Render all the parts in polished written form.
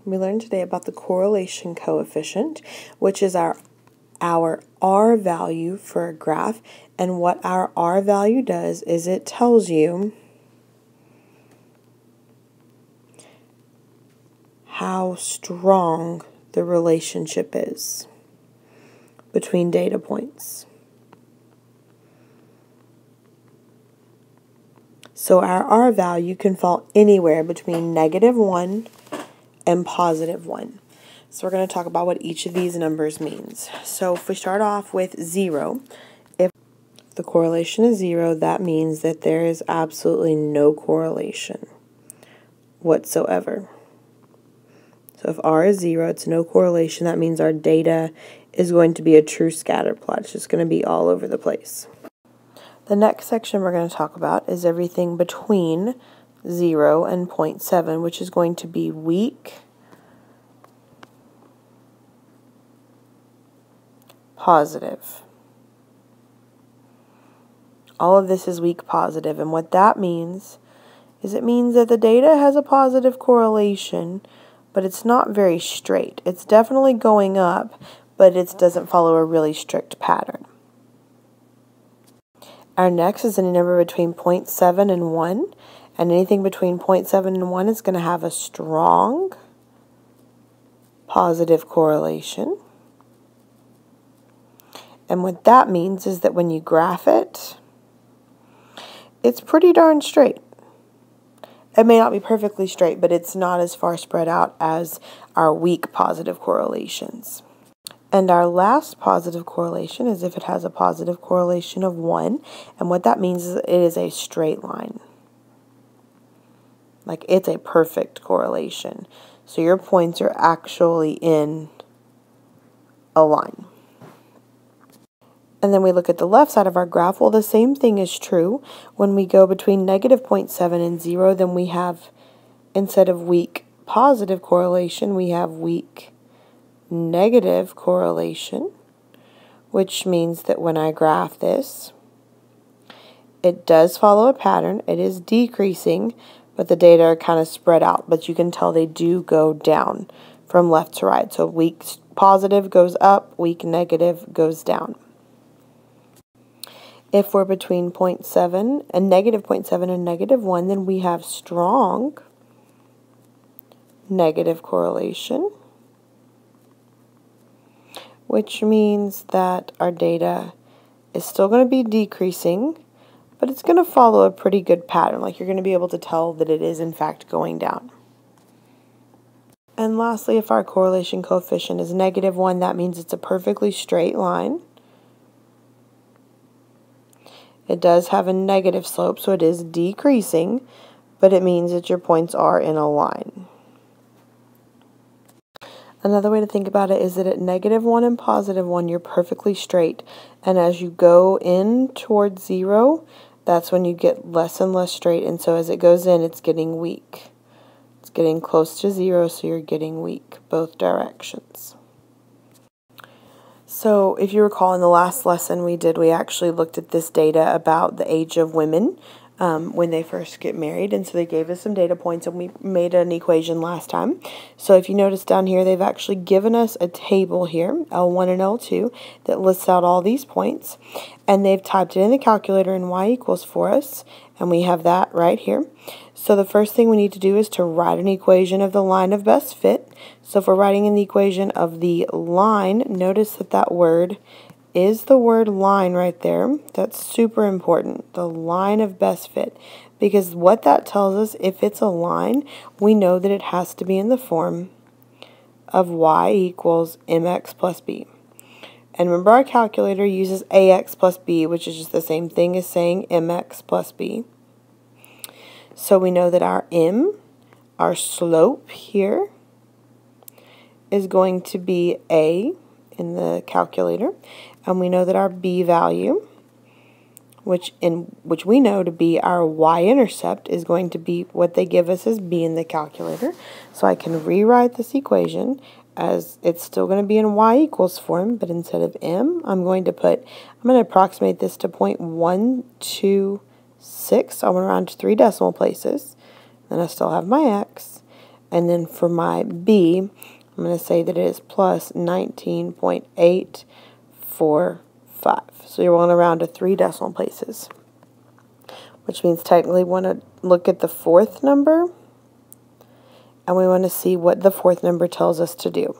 We learned today about the correlation coefficient, which is our R value for a graph. And what our R value does is it tells you how strong the relationship is between data points. So our R value can fall anywhere between -1 and +1. So we're going to talk about what each of these numbers means. So if we start off with 0, if the correlation is 0, that means that there is absolutely no correlation whatsoever. So if R is 0, it's no correlation. That means our data is going to be a true scatter plot. It's just going to be all over the place. The next section we're going to talk about is everything between 0 and 0.7, which is going to be weak, positive. All of this is weak positive, and what that means is it means that the data has a positive correlation, but it's not very straight. It's definitely going up, but it doesn't follow a really strict pattern. Our next is any number between 0.7 and 1, and anything between 0.7 and 1 is going to have a strong positive correlation. And what that means is that when you graph it, it's pretty darn straight. It may not be perfectly straight, but it's not as far spread out as our weak positive correlations. And our last positive correlation is if it has a positive correlation of 1, and what that means is it is a straight line. Like it's a perfect correlation. So your points are actually in a line. And then we look at the left side of our graph. Well, the same thing is true. When we go between -0.7 and 0, then we have, instead of weak positive correlation, we have weak negative correlation, which means that when I graph this, it does follow a pattern. It is decreasing, but the data are kind of spread out. But you can tell they do go down from left to right. So weak positive goes up, weak negative goes down. If we're between 0.7 and -0.7 and -1, then we have strong negative correlation, which means that our data is still going to be decreasing, but it's going to follow a pretty good pattern. Like you're going to be able to tell that it is in fact going down. And lastly, if our correlation coefficient is -1, that means it's a perfectly straight line. It does have a negative slope, so it is decreasing, but it means that your points are in a line. Another way to think about it is that at -1 and +1, you're perfectly straight. And as you go in towards 0, that's when you get less and less straight. And so as it goes in, it's getting weak. It's getting close to 0, so you're getting weak both directions. So if you recall in the last lesson we actually looked at this data about the age of women when they first get married, and so they gave us some data points and we made an equation last time. So if you notice down here, they've actually given us a table here, L1 and L2, that lists out all these points, and they've typed it in the calculator in y equals for us, and we have that right here. So the first thing we need to do is to write an equation of the line of best fit. So if we're writing in the equation of the line, notice that that word is the word line right there. That's super important, the line of best fit, because what that tells us, if it's a line, we know that it has to be in the form of y equals mx plus b. And remember, our calculator uses ax plus b, which is just the same thing as saying mx plus b. So we know that our m, our slope here, is going to be a in the calculator, and we know that our b value, which we know to be our y-intercept, is going to be what they give us as b in the calculator. So I can rewrite this equation as it's still going to be in y equals form, but instead of m, I'm going to approximate this to 0.126. So I'm going to round to 3 decimal places. Then I still have my x, And then for my B, I'm going to say that it is plus 19.845. So you're going to round to 3 decimal places, which means technically we want to look at the fourth number, and we want to see what the fourth number tells us to do.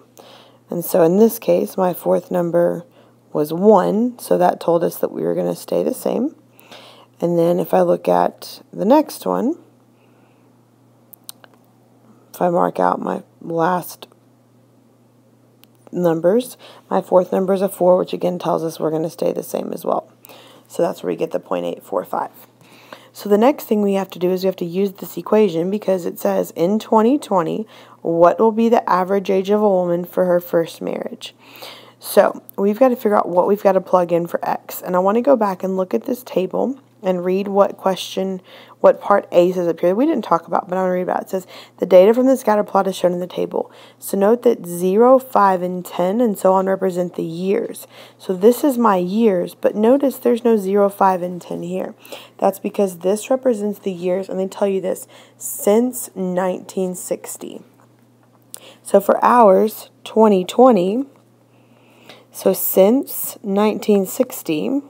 And so in this case, my fourth number was 1, so that told us that we were going to stay the same. And then if I look at the next one, if I mark out my last numbers, my fourth number is a 4, which again tells us we're going to stay the same as well. So that's where we get the 0.845. So the next thing we have to do is we have to use this equation, because it says in 2020, what will be the average age of a woman for her first marriage? So we've got to figure out what we've got to plug in for X. And I want to go back and look at this table and read what part A says up here. We didn't talk about, but I'm going to read about it. It says, the data from the scatter plot is shown in the table. So note that 0, 5, and 10 and so on represent the years. So this is my years, but notice there's no 0, 5, and 10 here. That's because this represents the years, and they tell you this, since 1960. So for ours, 2020, so since 1960,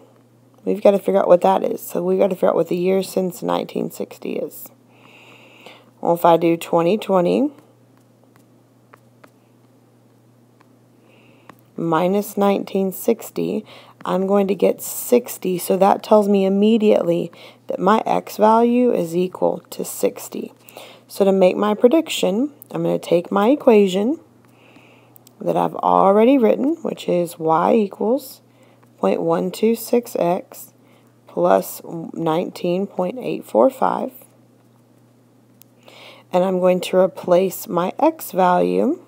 we've got to figure out what that is. So we've got to figure out what the year since 1960 is. Well, if I do 2020 minus 1960, I'm going to get 60. So that tells me immediately that my X value is equal to 60. So to make my prediction, I'm going to take my equation that I've already written, which is y equals 0.126x plus 19.845. And I'm going to replace my X value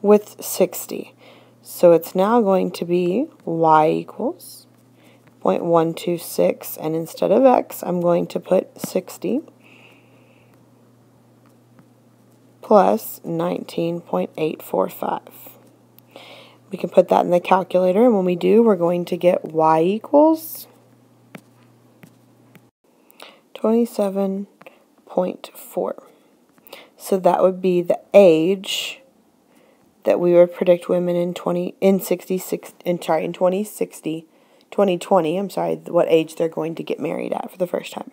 with 60. So it's now going to be y equals 0.126, and instead of X, I'm going to put 60 plus 19.845. We can put that in the calculator, and when we do, we're going to get y equals 27.4. So that would be the age that we would predict women in 2020, what age they're going to get married at for the first time.